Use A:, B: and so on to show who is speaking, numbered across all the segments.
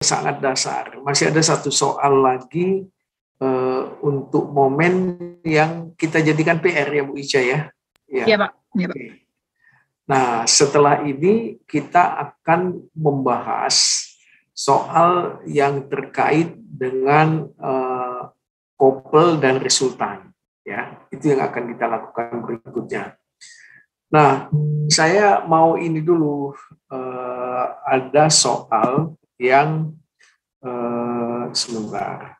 A: sangat dasar. Masih ada satu soal lagi untuk momen yang kita jadikan PR ya Bu Ica ya.
B: Iya Pak. Ya, Pak.
A: Nah, setelah ini kita akan membahas soal yang terkait dengan couple dan resultan. Ya, itu yang akan kita lakukan berikutnya. Nah, saya mau ini dulu, ada soal yang sebentar,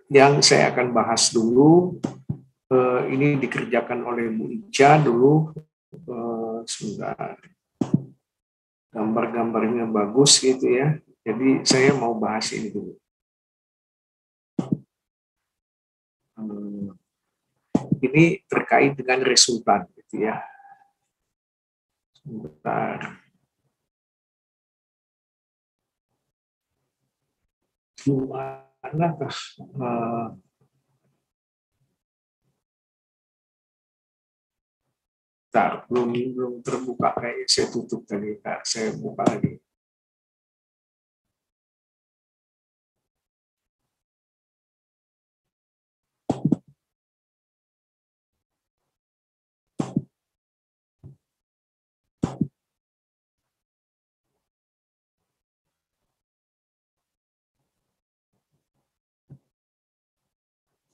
A: yang saya akan bahas dulu. Ini dikerjakan oleh Bu Ica dulu. Sebentar, gambar-gambarnya bagus gitu ya. Jadi saya mau bahas ini dulu. Ini terkait dengan resultan gitu ya. Sebentar. Gimanakah belum terbuka kayaknya, saya tutup tadi, saya buka lagi.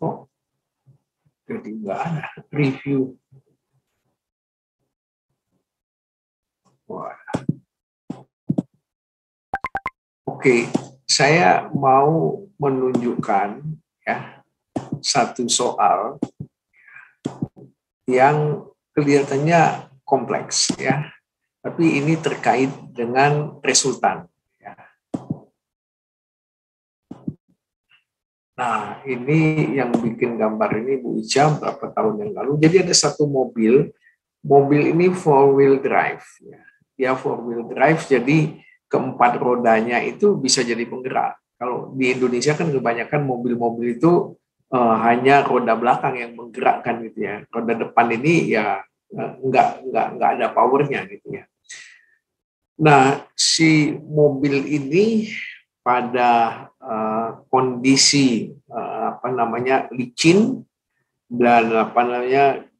A: Oh, jadi nggak ada review. Wah. Oke, saya mau menunjukkan ya satu soal yang kelihatannya kompleks ya, tapi ini terkait dengan resultan. Ya. Nah, ini yang bikin gambar ini Bu Ica beberapa tahun yang lalu. Jadi ada satu mobil ini 4-wheel drive. Ya. Dia 4-wheel drive, jadi keempat rodanya itu bisa jadi penggerak. Kalau di Indonesia kan kebanyakan mobil-mobil itu hanya roda belakang yang menggerakkan gitu ya. Roda depan ini ya nggak ada powernya gitu ya. Nah, si mobil ini pada kondisi licin dan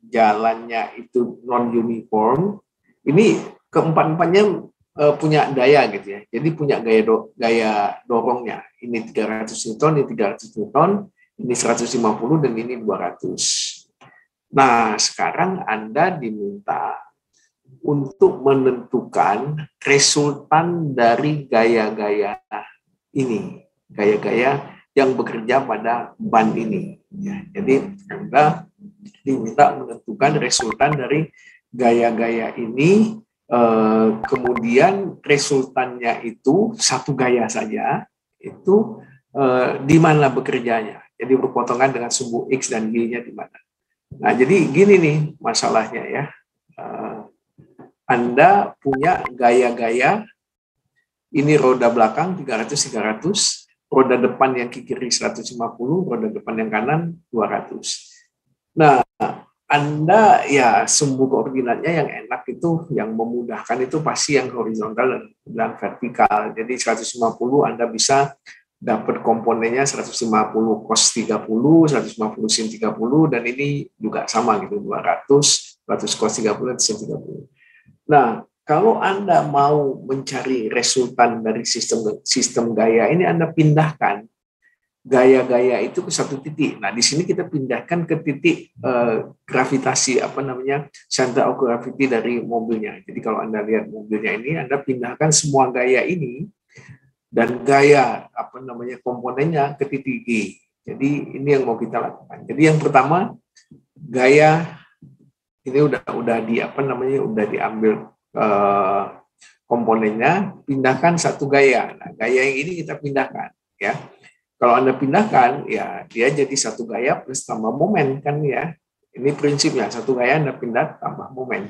A: jalannya itu non uniform. Ini keempat-empatnya punya daya gitu ya. Jadi punya gaya dorongnya. Ini 300 Newton, ini 300 Newton, ini 150 dan ini 200. Nah, sekarang Anda diminta untuk menentukan resultan dari gaya-gaya ini, gaya-gaya yang bekerja pada ban ini. Ya, jadi Anda diminta menentukan resultan dari gaya-gaya ini, kemudian resultannya itu satu gaya saja, itu di mana bekerjanya. Jadi berpotongan dengan sumbu X dan Y-nya di mana. Nah, jadi gini nih masalahnya ya. Anda punya gaya-gaya, ini roda belakang 300-300, roda depan yang ke kiri 150, roda depan yang kanan 200. Nah, Anda ya sumbu koordinatnya yang enak itu, yang memudahkan itu pasti yang horizontal dan vertikal. Jadi 150 Anda bisa dapat komponennya 150 cos 30, 150 sin 30, dan ini juga sama gitu, 200 cos 30, sin 30. Nah, kalau Anda mau mencari resultan dari sistem gaya ini, Anda pindahkan gaya-gaya itu ke satu titik. Nah, di sini kita pindahkan ke titik gravitasi, center of gravity dari mobilnya. Jadi kalau Anda lihat mobilnya ini, Anda pindahkan semua gaya ini dan gaya komponennya ke titik G. Jadi ini yang mau kita lakukan. Jadi yang pertama, gaya ini udah diambil komponennya, pindahkan satu gaya. Nah, gaya yang ini kita pindahkan ya. Kalau Anda pindahkan, ya dia jadi satu gaya plus tambah momen kan ya. Ini prinsipnya, satu gaya Anda pindah tambah momen.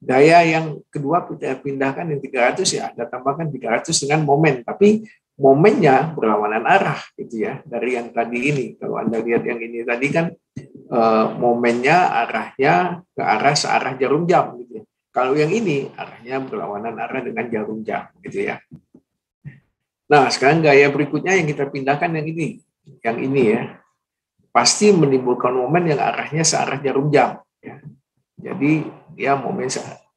A: Gaya yang kedua kita pindahkan yang 300 ya, Anda tambahkan 300 dengan momen, tapi momennya berlawanan arah gitu ya dari yang tadi ini. Kalau Anda lihat yang ini tadi kan momennya arahnya ke arah searah jarum jam gitu ya. Kalau yang ini arahnya berlawanan arah dengan jarum jam, gitu ya. Nah, sekarang gaya berikutnya yang kita pindahkan yang ini. Yang ini ya. Pasti menimbulkan momen yang arahnya searah jarum jam. Ya. Jadi, dia momen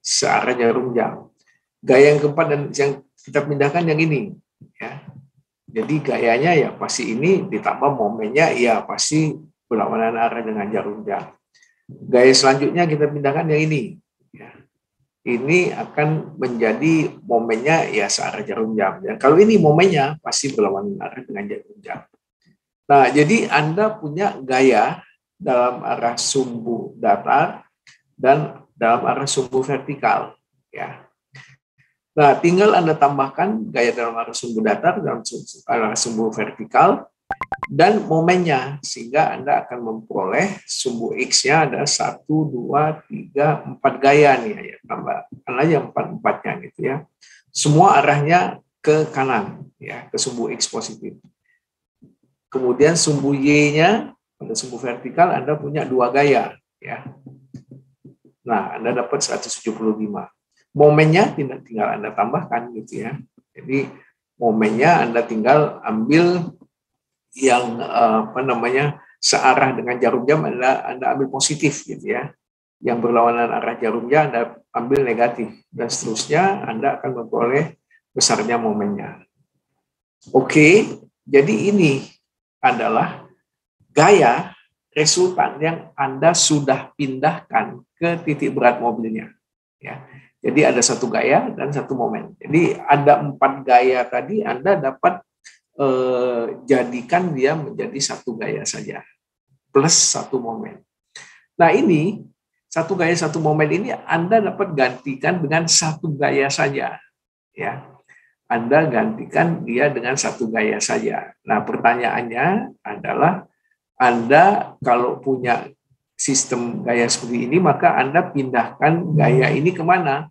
A: searah jarum jam. Gaya yang keempat dan yang kita pindahkan yang ini. Ya. Jadi, gayanya ya pasti ini ditambah momennya ya pasti berlawanan arah dengan jarum jam. Gaya selanjutnya kita pindahkan yang ini. Ya. Ini akan menjadi momennya ya searah jarum jam. Ya. Kalau ini momennya pasti berlawanan arah dengan jarum jam. Nah, jadi Anda punya gaya dalam arah sumbu datar dan dalam arah sumbu vertikal. Ya. Nah, tinggal Anda tambahkan gaya dalam arah sumbu datar, dalam arah sumbu vertikal, dan momennya, sehingga Anda akan memperoleh sumbu X-nya ada 1, 2, 3, 4 gaya nih, ya, tambahkan aja 4-4-nya gitu ya. Semua arahnya ke kanan, ya, ke sumbu X positif. Kemudian sumbu Y-nya, pada sumbu vertikal Anda punya 2 gaya, ya. Nah, Anda dapat 175. Momennya tinggal Anda tambahkan gitu ya. Jadi momennya Anda tinggal ambil yang searah dengan jarum jam Anda ambil positif gitu ya. Yang berlawanan arah jarum jam Anda ambil negatif dan seterusnya Anda akan memperoleh besarnya momennya. Oke, jadi ini adalah gaya resultan yang Anda sudah pindahkan ke titik berat mobilnya. Ya. Jadi ada satu gaya dan satu momen. Jadi ada 4 gaya tadi Anda dapat jadikan dia menjadi satu gaya saja plus satu momen. Nah ini satu gaya satu momen ini Anda dapat gantikan dengan satu gaya saja, ya. Anda gantikan dia dengan satu gaya saja. Nah pertanyaannya adalah Anda kalau punya sistem gaya seperti ini maka Anda pindahkan gaya ini kemana?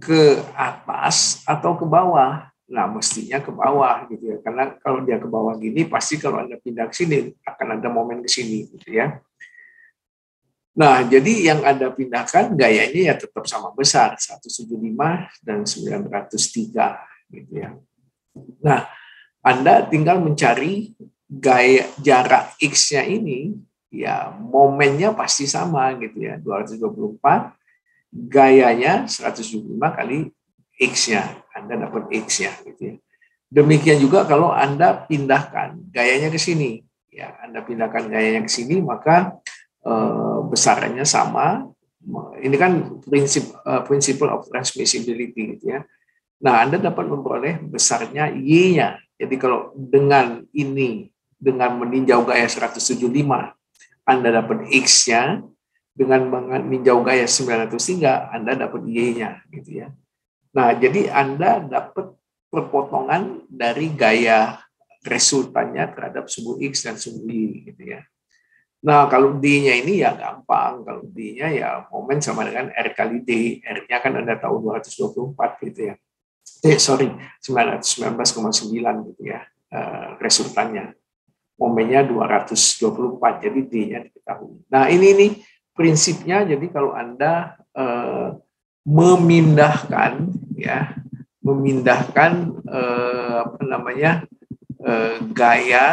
A: Ke atas atau ke bawah? Nah, mestinya ke bawah gitu ya. Karena kalau dia ke bawah gini, pasti kalau Anda pindah ke sini, akan ada momen ke sini gitu ya. Nah, jadi yang Anda pindahkan gayanya ya tetap sama besar, 175 dan 903 gitu ya. Nah, Anda tinggal mencari gaya jarak X-nya ini, ya momennya pasti sama gitu ya, 224, gayanya 175 kali X-nya, Anda dapat X-nya gitu ya. Demikian juga kalau Anda pindahkan gayanya ke sini, ya Anda pindahkan gayanya ke sini maka besarannya sama. Ini kan principle of transmissibility gitu ya. Nah, Anda dapat memperoleh besarnya Y-nya. Jadi kalau dengan ini dengan meninjau gaya 175 Anda dapat X-nya, dengan meninjau gaya 903 Anda dapat Y-nya gitu ya. Nah, jadi Anda dapat perpotongan dari gaya resultannya terhadap sumbu X dan sumbu Y gitu ya. Nah, kalau D-nya ini ya gampang. Kalau D-nya ya momen sama dengan R kali D. R-nya kan Anda tahu 224 gitu ya. 919,9 gitu ya resultannya. Momennya 224, jadi D-nya diketahui. Nah, ini nih prinsipnya, jadi kalau Anda memindahkan gaya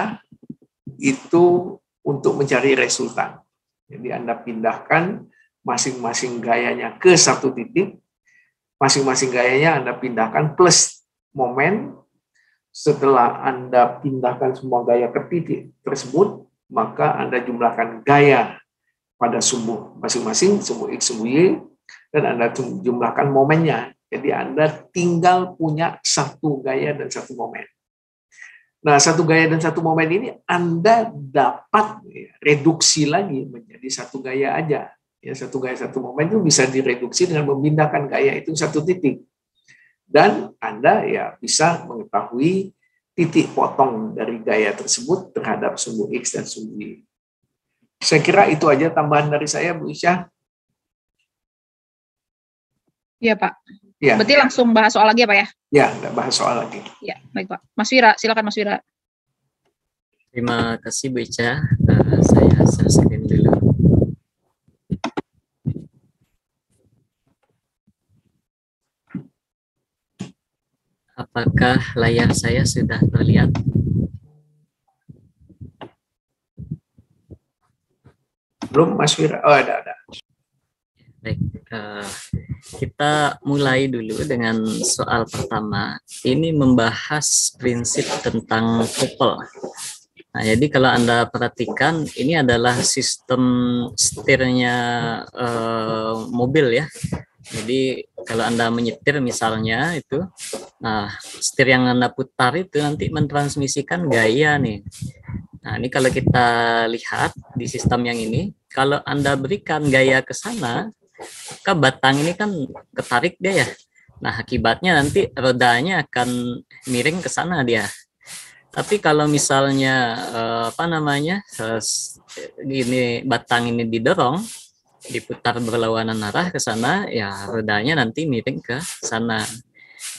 A: itu untuk mencari resultan. Jadi Anda pindahkan masing-masing gayanya ke satu titik, masing-masing gayanya Anda pindahkan plus momen. Setelah Anda pindahkan semua gaya ke titik tersebut, maka Anda jumlahkan gaya pada sumbu masing-masing, sumbu X, sumbu Y, dan Anda jumlahkan momennya. Jadi Anda tinggal punya satu gaya dan satu momen. Nah, satu gaya dan satu momen ini Anda dapat reduksi lagi menjadi satu gaya aja. Ya, satu gaya satu momen itu bisa direduksi dengan memindahkan gaya itu satu titik. Dan Anda ya bisa mengetahui titik potong dari gaya tersebut terhadap sumbu X dan sumbu Y. Saya kira itu aja tambahan dari saya, Bu Isya.
B: Iya, Pak.
A: Ya.
B: Berarti langsung bahas soal lagi ya, Pak ya?
A: Ya, nggak bahas soal lagi.
B: Ya, baik Pak. Mas Wira, silakan Mas Wira.
C: Terima kasih Bu Ica. Saya selesaikan dulu. Apakah layar saya sudah terlihat?
A: Belum, Mas Wira? Oh, ada.
C: Baik, kita mulai dulu dengan soal pertama. Ini membahas prinsip tentang couple. Nah, jadi kalau Anda perhatikan, ini adalah sistem setirnya mobil ya. Jadi kalau Anda menyetir misalnya itu, nah setir yang Anda putar itu nanti mentransmisikan gaya nih. Nah ini kalau kita lihat di sistem yang ini, kalau Anda berikan gaya ke sana, maka batang ini kan ketarik dia ya. Nah akibatnya nanti rodanya akan miring ke sana dia. Tapi kalau misalnya ini batang ini didorong, diputar berlawanan arah ke sana, ya rodanya nanti miring ke sana.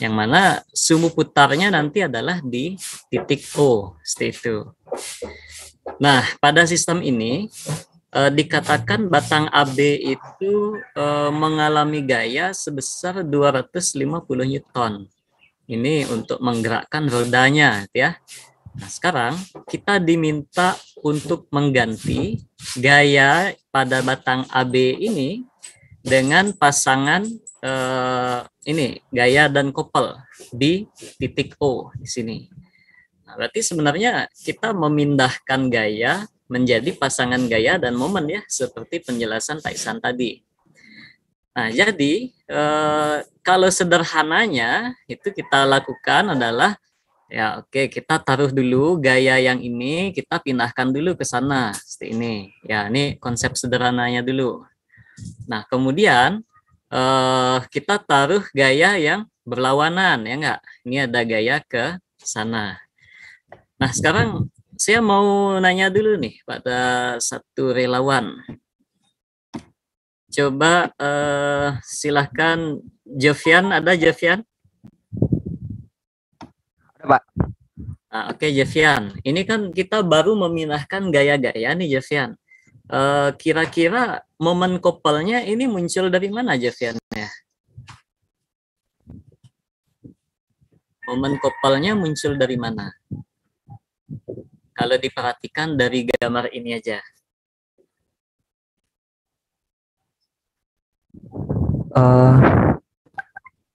C: Yang mana sumbu putarnya nanti adalah di titik O, seperti itu. Nah, pada sistem ini dikatakan batang AB itu mengalami gaya sebesar 250 Newton. Ini untuk menggerakkan rodanya, ya. Nah, sekarang kita diminta untuk mengganti gaya pada batang AB ini dengan pasangan ini gaya dan kopel di titik O di sini. Nah, berarti sebenarnya kita memindahkan gaya menjadi pasangan gaya dan momen ya, seperti penjelasan Pak Ihsan tadi. Nah, jadi kalau sederhananya itu kita lakukan adalah ya oke, kita taruh dulu gaya yang ini, kita pindahkan dulu ke sana seperti ini. Ya, ini konsep sederhananya dulu. Nah, kemudian kita taruh gaya yang berlawanan ya enggak? Ini ada gaya ke sana. Nah, sekarang saya mau nanya dulu nih pada satu relawan. Coba silahkan Jovian, ada Jovian?
D: Ada, Pak.
C: Nah, oke, Jovian. Ini kan kita baru memindahkan gaya-gaya nih, Jovian. Kira-kira momen kopelnya ini muncul dari mana, Jovian? Ya? Momen kopelnya muncul dari mana? Kalau diperhatikan dari gambar ini aja.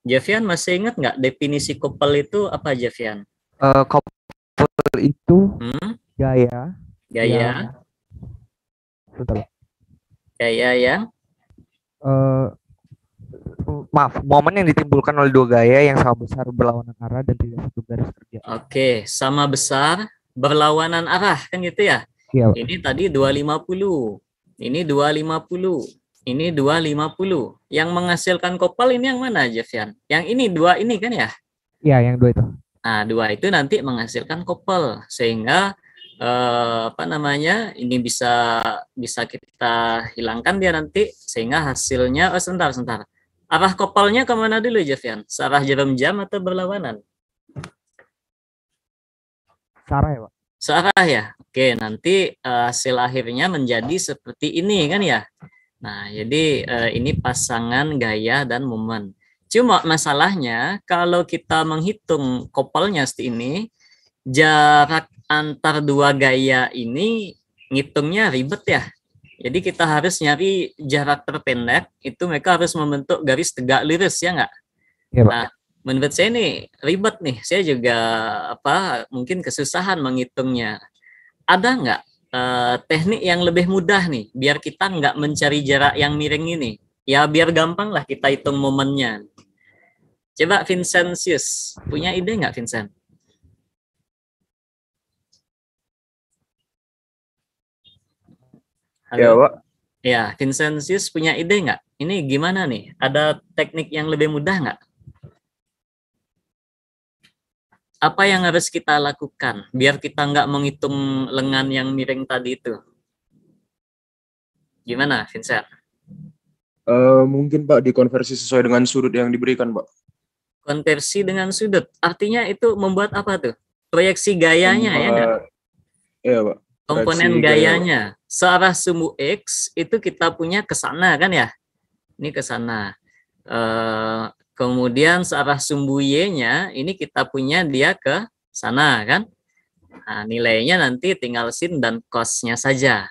C: Javian masih ingat nggak definisi kopel itu apa, Javian?
D: Kopel itu gaya.
C: Gaya. Gaya yang?
D: Maaf, momen yang ditimbulkan oleh dua gaya yang sama besar berlawanan arah dan tidak satu garis kerja.
C: Oke, sama besar berlawanan arah kan gitu ya?
D: Iya, Pak.
C: Ini tadi 250. Ini 250. Ini 250. Yang menghasilkan kopel ini yang mana, Javian? Yang ini dua ini kan ya?
D: Iya, yang dua itu.
C: Nah, dua itu nanti menghasilkan kopel sehingga ini bisa kita hilangkan dia nanti sehingga hasilnya sebentar. Arah kopelnya kemana dulu, Javian? Searah jarum jam atau berlawanan?
D: Searah ya, Pak?
C: Searah ya. Oke, nanti hasil akhirnya menjadi seperti ini kan ya. Nah, jadi ini pasangan gaya dan momen. Cuma masalahnya kalau kita menghitung kopelnya seperti ini, jarak antar dua gaya ini ngitungnya ribet ya. Jadi kita harus nyari jarak terpendek, itu mereka harus membentuk garis tegak lurus ya nggak?
D: Iya, Pak.
C: Nah, menurut saya ini ribet nih. Saya juga mungkin kesusahan menghitungnya. Ada nggak teknik yang lebih mudah nih, biar kita nggak mencari jarak yang miring ini? Ya biar gampang lah kita hitung momennya. Coba Vincentius, punya ide nggak Vincent? Halo?
D: Ya, Pak.
C: Ya, Vincentius punya ide nggak? Ini gimana nih? Ada teknik yang lebih mudah nggak? Apa yang harus kita lakukan biar kita nggak menghitung lengan yang miring tadi itu? Gimana, Vincent?
E: Mungkin Pak dikonversi sesuai dengan sudut yang diberikan, Pak.
C: Konversi dengan sudut, artinya itu membuat apa tuh? Proyeksi gayanya ya nggak?
E: Iya, Pak.
C: Komponen gayanya. Searah sumbu X itu kita punya ke sana kan ya? Ini ke sana. Kemudian searah sumbu Y-nya, ini kita punya dia ke sana kan. Nah, nilainya nanti tinggal sin dan cos-nya saja.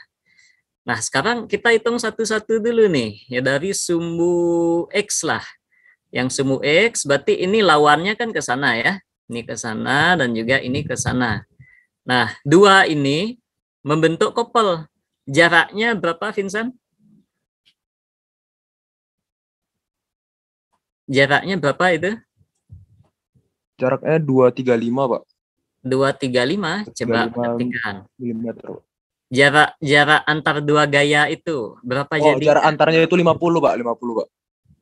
C: Nah, sekarang kita hitung satu-satu dulu nih. Ya dari sumbu X lah. Yang sumbu X berarti ini lawannya kan ke sana ya. Ini ke sana dan juga ini ke sana. Nah, dua ini membentuk couple. Jaraknya berapa, Vincent? Jaraknya berapa itu?
E: Jaraknya 235, Pak.
C: 235. Coba
E: 35
C: perhatikan.
E: milimeter.
C: Jarak antar dua gaya itu berapa
E: Oh,
C: jadi?
E: jarak antarnya itu 50, Pak. 50, Pak.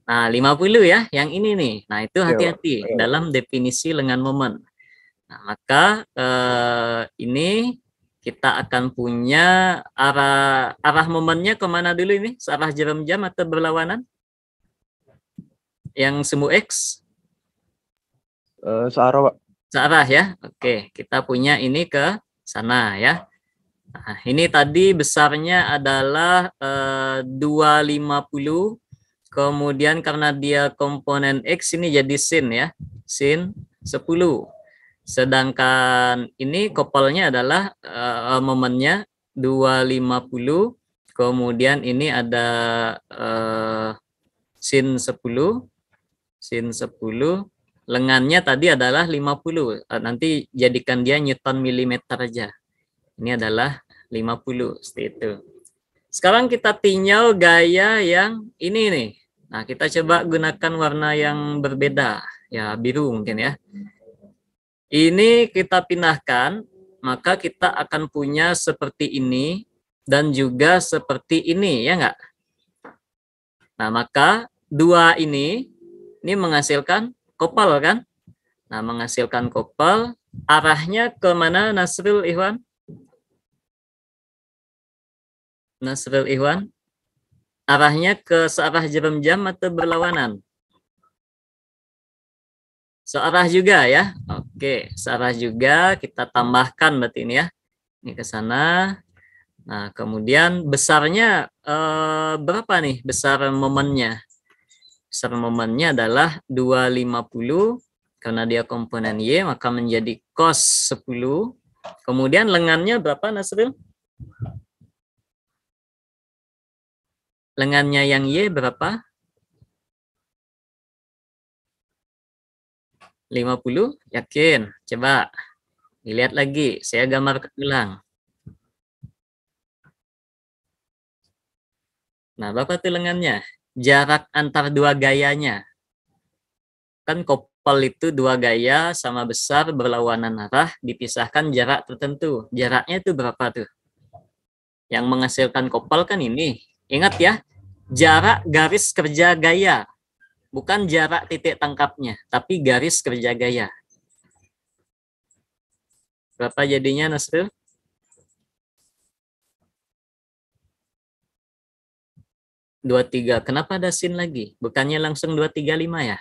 C: Nah, 50 ya, yang ini nih. Nah, itu
E: Iya, Pak.
C: hati-hati
E: Iya, Pak.
C: dalam definisi lengan momen. Nah, maka ini kita akan punya arah momennya kemana dulu ini? Searah jarum jam atau berlawanan? Yang sumbu X?
E: Searah, Pak.
C: Searah ya. Oke, kita punya ini ke sana ya. Nah, ini tadi besarnya adalah 250. Kemudian karena dia komponen X ini jadi sin ya. Sin 10. Sedangkan ini couple-nya adalah momennya 250. Kemudian ini ada sin 10. Sin 10. Lengannya tadi adalah 50. Nanti jadikan dia Newton milimeter aja. Ini adalah 50, seperti itu. Sekarang kita tinjau gaya yang ini nih. Nah, kita coba gunakan warna yang berbeda. Ya, biru mungkin ya. Ini kita pindahkan, maka kita akan punya seperti ini dan juga seperti ini, ya enggak? Nah, maka dua ini menghasilkan couple kan? Nah, menghasilkan couple, arahnya ke mana, Nasrul Ikhwan? Nasrul Ikhwan, arahnya ke searah jarum jam atau berlawanan? Searah juga ya. Oke, searah juga, kita tambahkan berarti ini ya. Ini ke sana. Nah, kemudian besarnya berapa nih besar momennya? Besar momennya adalah 250, karena dia komponen Y maka menjadi cos 10. Kemudian lengannya berapa, Nasrul? Lengannya yang Y berapa? 50, yakin? Coba dilihat lagi, saya gambarkan ulang. Nah, berapa tuh lengannya? Jarak antar dua gayanya. Kan couple itu dua gaya sama besar berlawanan arah, dipisahkan jarak tertentu. Jaraknya itu berapa tuh? Yang menghasilkan couple kan ini. Ingat ya, jarak garis kerja gaya. Bukan jarak titik tangkapnya, tapi garis kerja gaya. Berapa jadinya, Nasrul? 23. Kenapa ada sin lagi? Bukannya langsung 235 ya?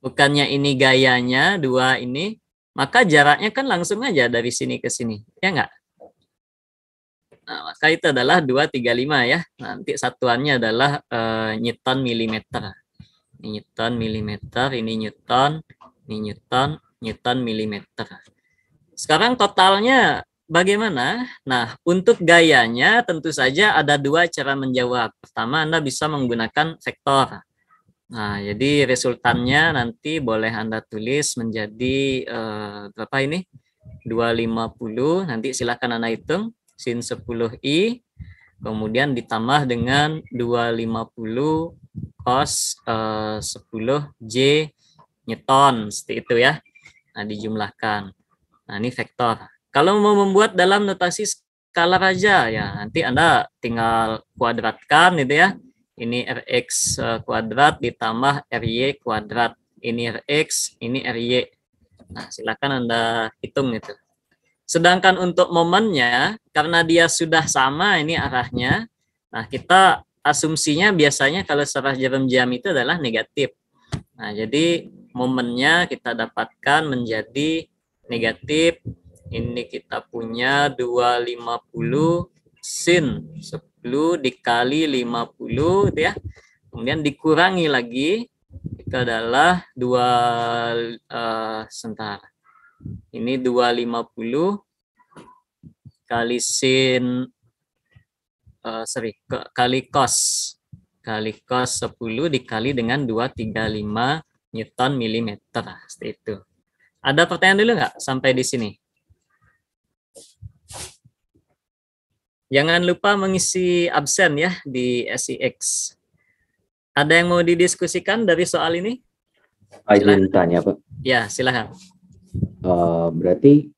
C: Bukannya ini gayanya, dua ini, maka jaraknya kan langsung aja dari sini ke sini. Ya enggak? Nah, maka itu adalah 235 ya. Nanti satuannya adalah Newton milimeter. Ini Newton milimeter, ini Newton, Newton milimeter. Sekarang totalnya bagaimana? Nah, untuk gayanya tentu saja ada dua cara menjawab. Pertama, Anda bisa menggunakan vektor. Nah, jadi resultannya nanti boleh Anda tulis menjadi berapa ini? 250. Nanti silakan Anda hitung. Sin 10i. Kemudian ditambah dengan 250 cos 10j Newton. Seperti itu ya. Nah, dijumlahkan. Nah, ini vektor. Kalau mau membuat dalam notasi skalar aja, ya nanti Anda tinggal kuadratkan gitu ya. Ini Rx kuadrat ditambah Ry kuadrat. Ini Rx, ini Ry. Nah, silakan Anda hitung itu. Sedangkan untuk momennya, karena dia sudah sama ini arahnya, nah kita asumsinya biasanya kalau searah jarum jam itu adalah negatif. Nah, jadi momennya kita dapatkan menjadi negatif. Ini kita punya 250 sin 10 dikali 50 gitu ya. Kemudian dikurangi lagi itu adalah 2 sebentar. Ini 250 kali sin kali cos 10 dikali dengan 235 Newton milimeter seperti itu. Ada pertanyaan dulu nggak sampai di sini? Jangan lupa mengisi absen ya di SIX. Ada yang mau didiskusikan dari soal ini?
F: Izin tanya Pak.
C: Ya, silakan.
F: Berarti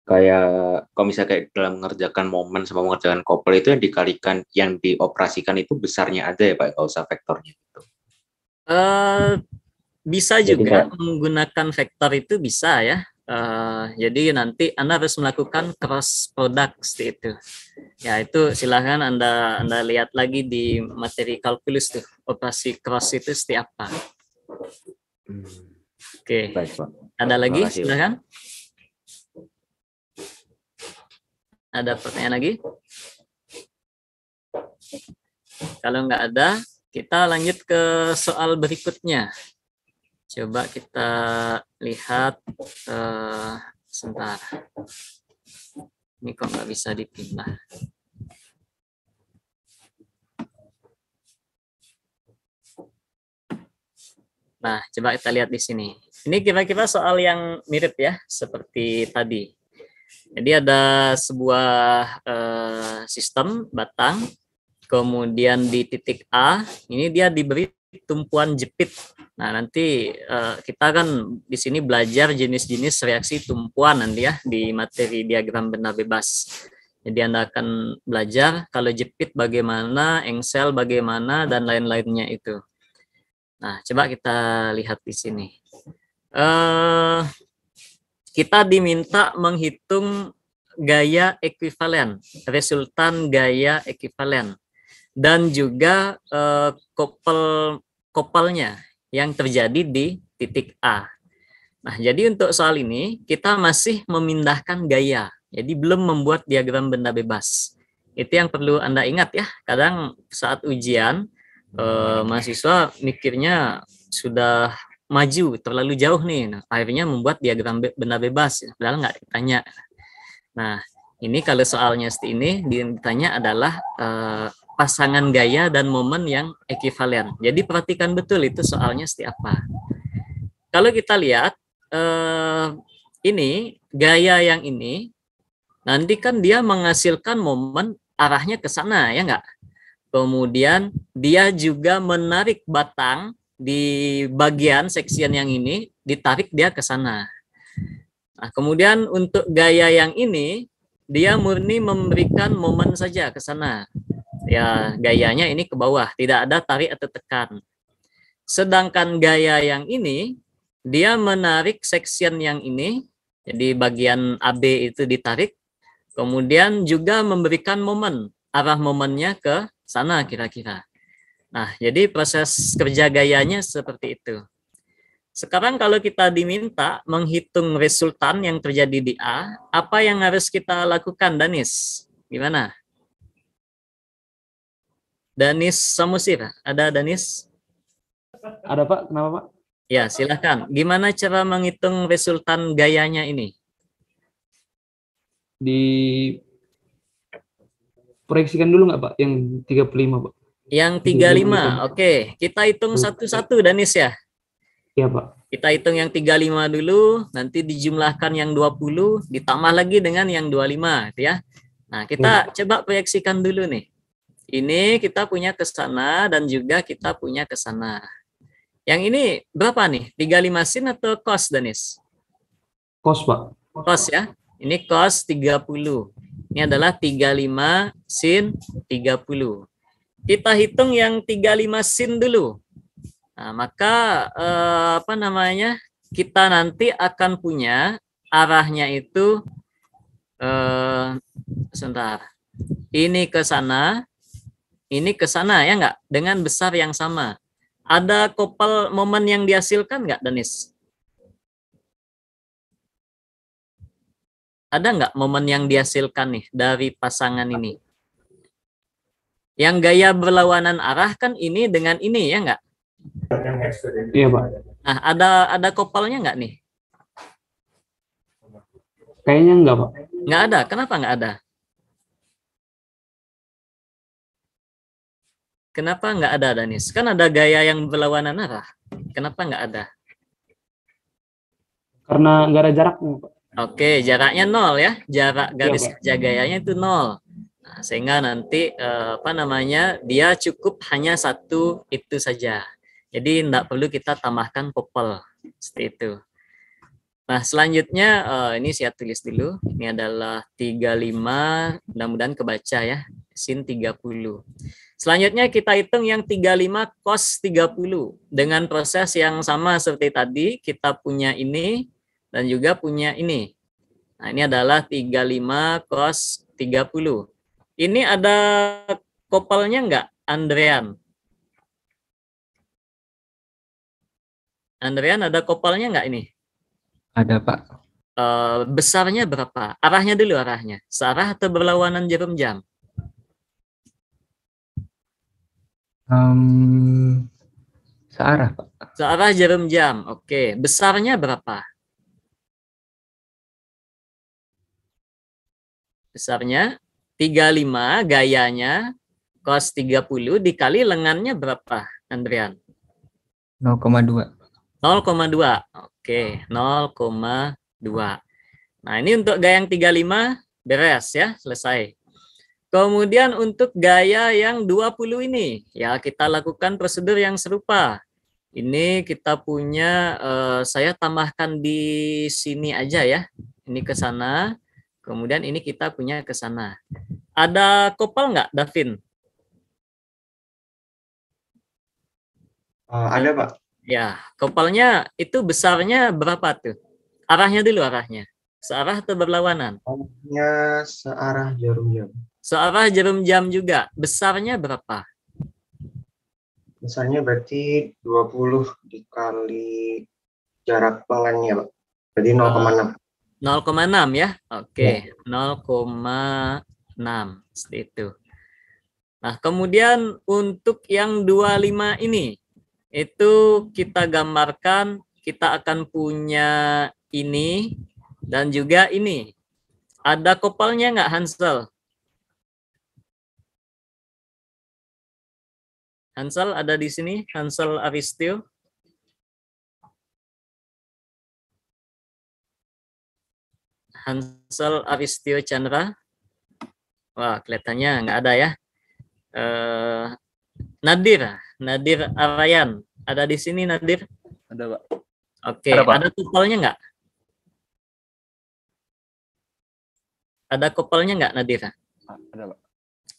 F: kayak kalau misalnya kayak dalam mengerjakan momen sama mengerjakan couple itu yang dikalikan, yang dioperasikan itu besarnya aja ya Pak, nggak usah vektornya gitu.
C: Bisa
F: Jadi
C: juga
F: nggak-
C: menggunakan vektor itu bisa ya. Jadi nanti Anda harus melakukan cross product seperti itu. Ya itu silahkan Anda lihat lagi di materi kalkulus tuh operasi cross itu seperti apa. Oke,
F: Baik Pak.
C: ada lagi?
F: Terima kasih, Pak.
C: Silahkan. Ada pertanyaan lagi? Kalau nggak ada, kita lanjut ke soal berikutnya. Coba kita lihat sebentar. Ini kok nggak bisa dipindah. Nah, coba kita lihat di sini. Ini kira-kira soal yang mirip ya, seperti tadi. Jadi ada sebuah sistem batang, kemudian di titik A, ini dia diberi tumpuan jepit. Nah, nanti kita kan di sini belajar jenis-jenis reaksi tumpuan nanti ya di materi diagram benda bebas. Jadi Anda akan belajar kalau jepit bagaimana, engsel bagaimana, dan lain-lainnya itu. Nah, coba kita lihat di sini. Kita diminta menghitung gaya ekuivalen, resultan gaya ekuivalen, dan juga kopelnya yang terjadi di titik A. Nah, jadi untuk soal ini kita masih memindahkan gaya, jadi belum membuat diagram benda bebas. Itu yang perlu Anda ingat ya. Kadang saat ujian mahasiswa mikirnya sudah maju terlalu jauh nih, nah, akhirnya membuat diagram benda bebas, padahal nggak ditanya. Nah, ini kalau soalnya seperti ini ditanya adalah pasangan gaya dan momen yang ekuivalen. Jadi perhatikan betul itu soalnya seperti apa. Kalau kita lihat ini gaya yang ini nanti kan dia menghasilkan momen arahnya ke sana ya nggak? Kemudian dia juga menarik batang di bagian section yang ini, ditarik dia ke sana. Nah, kemudian untuk gaya yang ini, dia murni memberikan momen saja ke sana. Ya, gayanya ini ke bawah, tidak ada tarik atau tekan. Sedangkan gaya yang ini, dia menarik section yang ini, jadi bagian AB itu ditarik, kemudian juga memberikan momen, arah momennya ke sana kira-kira. Nah, jadi proses kerja gayanya seperti itu. Sekarang kalau kita diminta menghitung resultan yang terjadi di A, apa yang harus kita lakukan, Danis? Gimana? Danis Samusir, ada Danis?
G: Ada Pak, kenapa Pak?
C: Ya, silahkan. Gimana cara menghitung resultan gayanya ini?
G: Proyeksikan dulu nggak Pak, yang 35 Pak?
C: Yang 35, oke. Kita hitung satu-satu, Danis ya.
G: Iya Pak.
C: Kita hitung yang 35 dulu, nanti dijumlahkan yang 20, ditambah lagi dengan yang 25, gitu ya. Nah, kita coba proyeksikan dulu nih. Ini kita punya ke sana dan juga kita punya ke sana. Yang ini berapa nih? 35 sin atau cos, Danis?
G: Kos Pak.
C: Cos ya. Ini cos 30. Ini adalah 35 sin 30. Kita hitung yang 35 sin dulu. Nah, maka kita nanti akan punya arahnya itu sebentar. Ini ke sana ya enggak? Dengan besar yang sama. Ada kopel momen yang dihasilkan enggak, Danis? Ada enggak momen yang dihasilkan nih dari pasangan ini? Yang gaya berlawanan arah kan ini dengan ini ya nggak?
G: Iya, Pak.
C: Nah, ada kopelnya nggak nih?
G: Kayaknya enggak, Pak.
C: Nggak ada. Kenapa nggak ada? Kenapa nggak ada, Danis? Kan ada gaya yang berlawanan arah. Kenapa nggak ada?
G: Karena enggak ada jaraknya, Pak.
C: Oke, jaraknya 0 ya. Jarak garis
G: Pak.
C: kerja gayanya itu 0. Nah, sehingga nanti dia cukup hanya satu itu saja. Jadi tidak perlu kita tambahkan kopel seperti itu. Nah, selanjutnya ini saya tulis dulu. Ini adalah 35, mudah-mudahan kebaca ya. Sin 30. Selanjutnya kita hitung yang 35 cos 30. Dengan proses yang sama seperti tadi, kita punya ini dan juga punya ini. Nah, ini adalah 35 cos 30. Ini ada kopelnya enggak, Andrean? Andrean, ada kopelnya enggak ini?
F: Ada, Pak.
C: Besarnya berapa? Arahnya dulu, arahnya. Searah atau berlawanan jarum jam?
F: Searah, Pak.
C: Searah jarum jam. Oke, besarnya berapa? Besarnya 35, gayanya cos 30 dikali lengannya berapa, Andrian?
F: 0,2.
C: 0,2. Oke, 0,2. Nah, ini untuk gaya yang 35 beres ya, selesai. Kemudian untuk gaya yang 20 ini, ya kita lakukan prosedur yang serupa. Ini kita punya, saya tambahkan di sini aja ya. Ini ke sana, kemudian ini kita punya ke sana. Ada kopel nggak, Davin?
H: Ada, Pak.
C: Ya, kopelnya itu besarnya berapa tuh? Arahnya dulu, arahnya. Searah atau berlawanan?
H: Arahnya searah jarum jam.
C: Searah jarum jam juga. Besarnya berapa?
H: Besarnya berarti 20 dikali jarak lengannya, Pak. Jadi 0,6.
C: 0,6 ya? Oke, 0,6. Seperti itu. Nah, kemudian untuk yang 25 ini, itu kita gambarkan, kita akan punya ini dan juga ini. Ada kopelnya nggak, Hansel? Hansel ada di sini, Hansel Aristio. Hansel Aristio Chandra. Wah, kelihatannya nggak ada ya. Nadir Arayan. Ada di sini, Nadir?
E: Ada, Pak.
C: Oke,
E: Ada, Pak.
C: ada kopelnya nggak? Ada kopelnya nggak, Nadir?
E: Ada, Pak.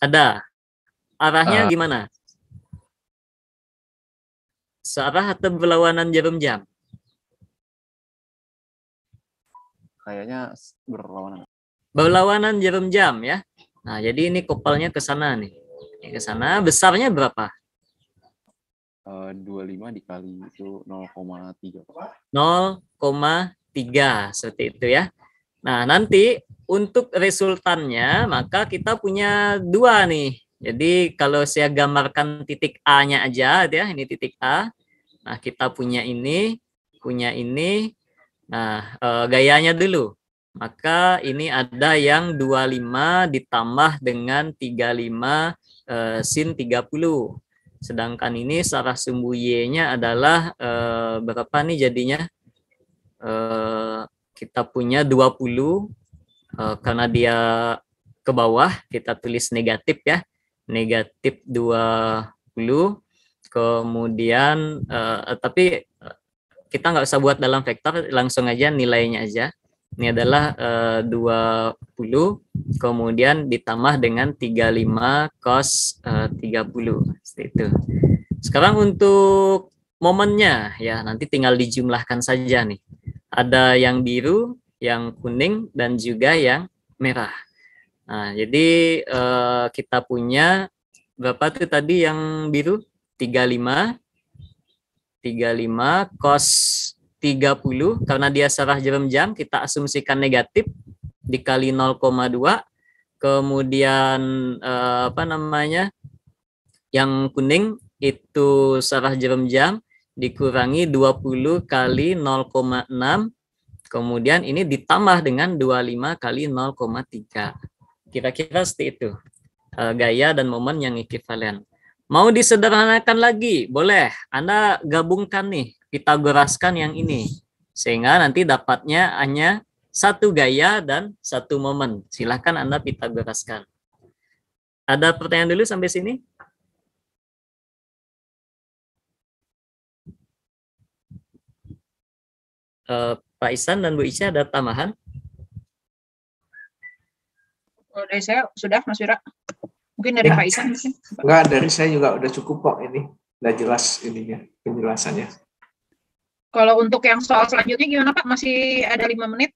C: Ada. Arahnya gimana? Searah atau berlawanan jarum jam?
E: Kayaknya berlawanan.
C: Berlawanan jarum jam ya. Nah, jadi ini kopelnya ke sana nih. Ini ke sana, besarnya berapa?
E: 25 dikali itu 0,3.
C: 0,3 seperti itu ya. Nah, nanti untuk resultannya maka kita punya dua nih. Jadi kalau saya gambarkan titik A-nya aja ya, ini titik A. Nah, kita punya ini. Nah, gayanya dulu. Maka ini ada yang 25 ditambah dengan 35 sin 30. Sedangkan ini searah sumbu Y-nya adalah berapa nih jadinya? Kita punya 20. Karena dia ke bawah, kita tulis negatif ya. Negatif 20. Kemudian, tapi kita nggak usah buat dalam vektor, langsung aja nilainya aja. Ini adalah 20, kemudian ditambah dengan 35 cos 30. Seperti itu. Sekarang untuk momennya, ya nanti tinggal dijumlahkan saja nih. Ada yang biru, yang kuning, dan juga yang merah. Nah, jadi kita punya berapa tuh tadi yang biru? 35 cos 30, karena dia searah jarum jam, kita asumsikan negatif dikali 0,2, kemudian Yang kuning itu saraf jarum jam dikurangi 20 kali 0,6, kemudian ini ditambah dengan 25 kali 0,3. Kira-kira seperti itu. Gaya dan momen yang ekuivalen. Mau disederhanakan lagi, boleh. Anda gabungkan nih, Pitagoraskan yang ini. Sehingga nanti dapatnya hanya satu gaya dan satu momen. Silahkan Anda Pitagoraskan. Ada pertanyaan dulu sampai sini? Pak Ihsan dan Bu Isya ada tambahan?
B: Kalau dari saya sudah, Mas Wira. Mungkin dari
A: Ya.
B: Pak Ihsan mungkin.
A: Enggak, dari saya juga udah cukup kok ini. Udah jelas ininya, penjelasannya.
B: Kalau untuk yang soal selanjutnya gimana Pak? Masih ada 5 menit?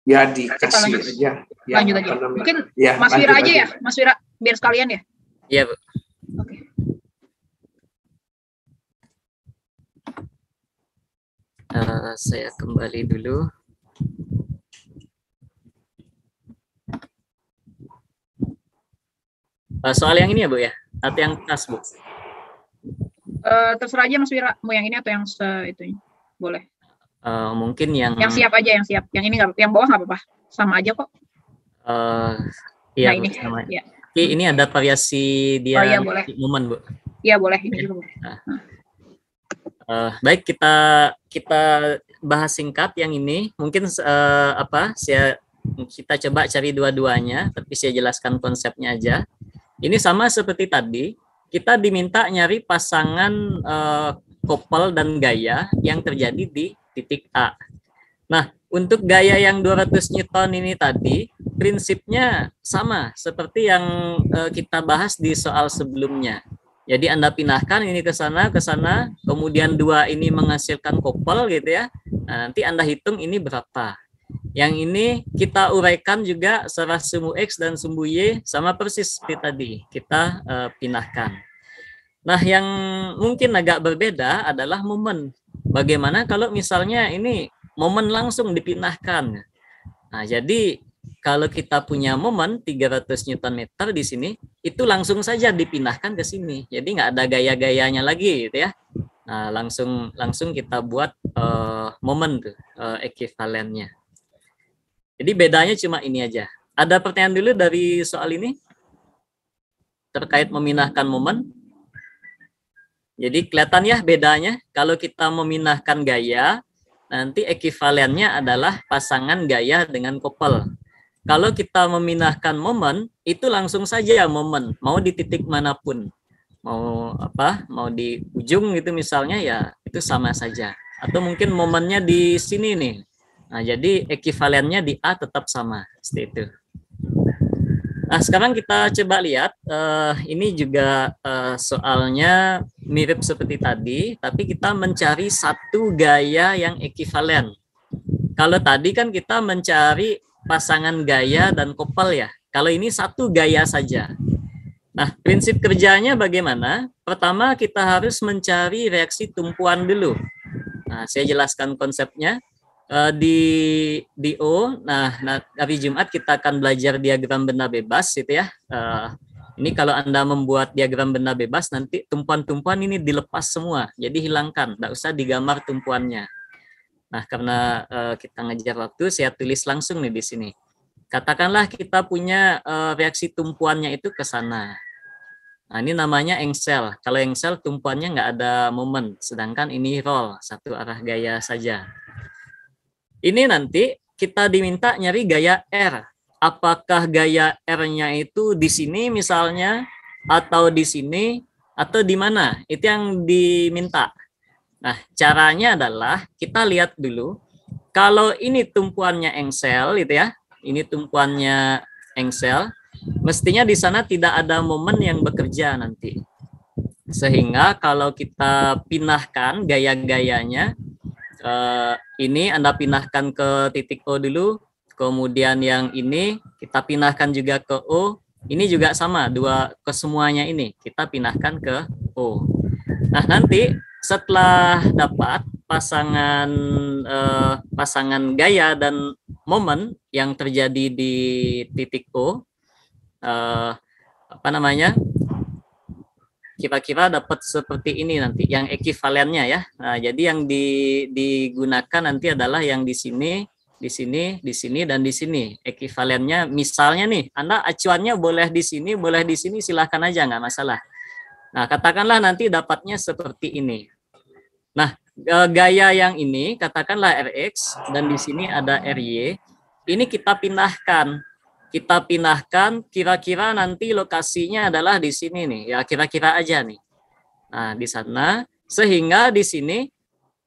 A: Ya dikasih
B: lanjut.
A: aja. Ya,
B: Lanjut aja.
A: apa namanya?
B: Mungkin
A: Ya,
B: Mas Wira
A: lanjut
B: aja ya, Mas Wira, biar sekalian ya.
C: Iya, Bu.
B: Oke.
C: Saya kembali dulu. Soal yang ini ya, Bu ya? Atau yang tas, Bu?
B: Terserah aja Mas Wira, mau yang ini atau yang itunya. Boleh.
C: Mungkin yang
B: Yang siap aja, yang siap. Yang ini nggak, yang bawah nggak apa-apa. Sama aja kok.
C: iya,
B: Nah,
C: Bu,
B: ini.
C: sama.
B: Ya.
C: Tapi ini ada variasi dia
B: Oh, iya, boleh.
C: momen, Bu.
B: Iya, boleh. Ini juga boleh.
C: Baik, kita bahas singkat yang ini. Mungkin kita coba cari dua-duanya, tapi saya jelaskan konsepnya aja. Ini sama seperti tadi, kita diminta nyari pasangan couple dan gaya yang terjadi di titik A. Nah, untuk gaya yang 200 Newton ini tadi, prinsipnya sama seperti yang kita bahas di soal sebelumnya. Jadi Anda pinahkan ini ke sana, kemudian dua ini menghasilkan couple gitu ya. Nah, nanti Anda hitung ini berapa. Yang ini kita uraikan juga secara sumbu X dan sumbu Y sama persis seperti tadi. Kita pinahkan. Nah, yang mungkin agak berbeda adalah momen. Bagaimana kalau misalnya ini momen langsung dipinahkan. Nah, jadi kalau kita punya momen 300 Newton meter di sini, itu langsung saja dipindahkan ke sini. Jadi nggak ada gaya-gayanya lagi gitu ya. Nah, langsung kita buat momen tuh ekuivalennya. Jadi bedanya cuma ini aja. Ada pertanyaan dulu dari soal ini terkait memindahkan momen. Jadi kelihatan ya bedanya. Kalau kita memindahkan gaya, nanti ekuivalennya adalah pasangan gaya dengan couple. Kalau kita memindahkan momen, itu langsung saja momen, mau di titik manapun. Mau di ujung gitu misalnya, ya itu sama saja. Atau mungkin momennya di sini nih. Nah, jadi ekuivalennya di A tetap sama, seperti itu. Nah, sekarang kita coba lihat, ini juga soalnya mirip seperti tadi, tapi kita mencari satu gaya yang ekuivalen. Kalau tadi kan kita mencari pasangan gaya dan couple ya. Kalau ini satu gaya saja. Nah, prinsip kerjanya bagaimana? Pertama, kita harus mencari reaksi tumpuan dulu. Nah, saya jelaskan konsepnya. Di O, nah hari Jumat kita akan belajar diagram benda bebas gitu ya. Ini kalau Anda membuat diagram benda bebas, nanti tumpuan-tumpuan ini dilepas semua, jadi hilangkan, tidak usah digambar tumpuannya. Nah, karena kita ngejar waktu, saya tulis langsung nih di sini. Katakanlah kita punya reaksi tumpuannya itu ke sana. Nah, ini namanya engsel. Kalau engsel tumpuannya nggak ada momen, sedangkan ini roll, satu arah gaya saja. Ini nanti kita diminta nyari gaya R. Apakah gaya R-nya itu di sini misalnya, atau di sini, atau di mana? Itu yang diminta. Nah, caranya adalah kita lihat dulu. Kalau ini tumpuannya engsel, gitu ya. Ini tumpuannya engsel. Mestinya di sana tidak ada momen yang bekerja nanti. Sehingga kalau kita pinahkan gaya-gayanya, ini Anda pinahkan ke titik O dulu, kemudian yang ini kita pinahkan juga ke O, ini juga sama, kesemuanya ini kita pinahkan ke O. Nah, nanti setelah dapat pasangan gaya dan momen yang terjadi di titik O, kira-kira dapat seperti ini nanti yang ekivalennya ya. Nah, jadi yang digunakan nanti adalah yang di sini, di sini, di sini, dan di sini. Ekivalennya misalnya nih, Anda acuannya boleh di sini, silahkan aja, nggak masalah. Nah, katakanlah nanti dapatnya seperti ini. Nah, gaya yang ini, katakanlah Rx, dan di sini ada Ry, ini kita pindahkan. Kita pindahkan, kira-kira nanti lokasinya adalah di sini nih, ya kira-kira aja nih. Nah, di sana, sehingga di sini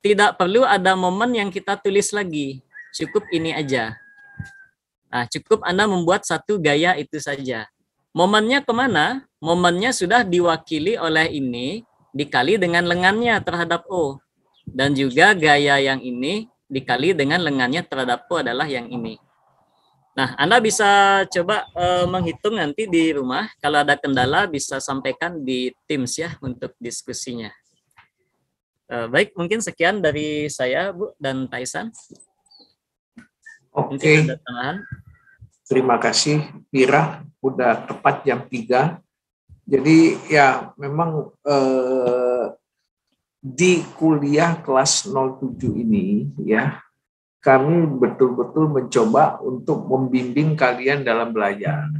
C: tidak perlu ada momen yang kita tulis lagi. Cukup ini aja. Nah, cukup Anda membuat satu gaya itu saja. Momennya kemana? Momennya sudah diwakili oleh ini, dikali dengan lengannya terhadap O. Dan juga gaya yang ini dikali dengan lengannya terhadap O adalah yang ini. Nah, Anda bisa coba menghitung nanti di rumah. Kalau ada kendala bisa sampaikan di Teams ya untuk diskusinya. Baik, mungkin sekian dari saya, Bu dan Taisan.
A: Oke.
C: Ada tambahan?
A: Terima kasih, Pira. Udah tepat jam 3. Jadi ya memang di kuliah kelas 07 ini ya, kami betul-betul mencoba untuk membimbing kalian dalam belajar.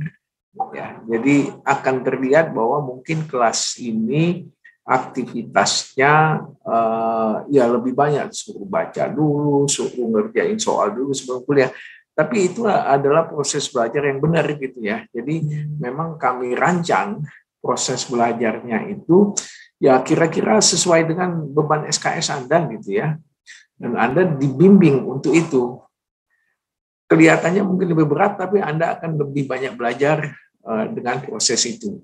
A: Ya, jadi akan terlihat bahwa mungkin kelas ini aktivitasnya ya lebih banyak, suruh baca dulu, suruh ngerjain soal dulu sebelum kuliah. Tapi itu adalah proses belajar yang benar gitu ya. Jadi memang kami rancang proses belajarnya itu ya kira-kira sesuai dengan beban SKS Anda gitu ya. Dan Anda dibimbing untuk itu. Kelihatannya mungkin lebih berat, tapi Anda akan lebih banyak belajar dengan proses itu.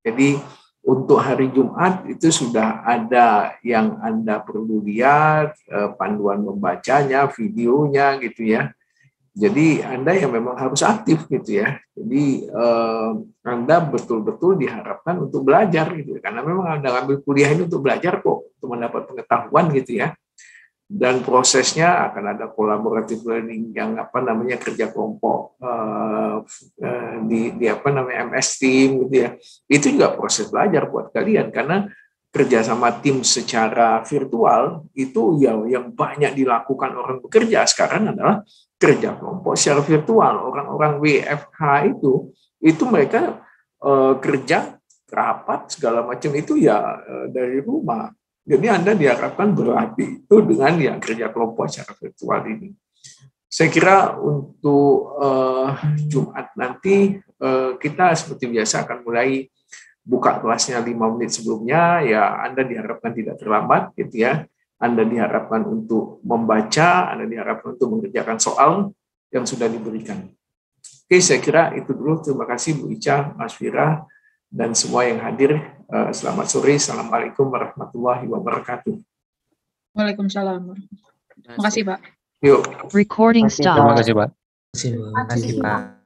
A: Jadi untuk hari Jumat itu sudah ada yang Anda perlu lihat, panduan membacanya, videonya gitu ya. Jadi Anda yang memang harus aktif gitu ya. Jadi Anda betul-betul diharapkan untuk belajar gitu ya. Karena memang Anda ambil kuliah ini untuk belajar kok, untuk mendapat pengetahuan gitu ya. Dan prosesnya akan ada collaborative learning yang kerja kelompok di MS Team gitu ya. Itu juga proses belajar buat kalian karena kerja sama tim secara virtual itu yang banyak dilakukan orang bekerja sekarang adalah kerja kelompok secara virtual. Orang-orang WFH itu mereka kerja rapat segala macam itu ya dari rumah. Jadi Anda diharapkan berlatih itu dengan yang kerja kelompok secara virtual ini. Saya kira untuk Jumat nanti kita seperti biasa akan mulai buka kelasnya 5 menit sebelumnya. Ya Anda diharapkan tidak terlambat gitu ya. Anda diharapkan untuk membaca, Anda diharapkan untuk mengerjakan soal yang sudah diberikan. Oke, saya kira itu dulu. Terima kasih Bu Ica, Mas Fira, dan semua yang hadir. Selamat sore. Assalamualaikum warahmatullahi wabarakatuh.
B: Waalaikumsalam. Terima kasih, Pak.
A: Yuk.
I: Recording stop.
E: Terima kasih, Pak.
D: Terima kasih, Pak.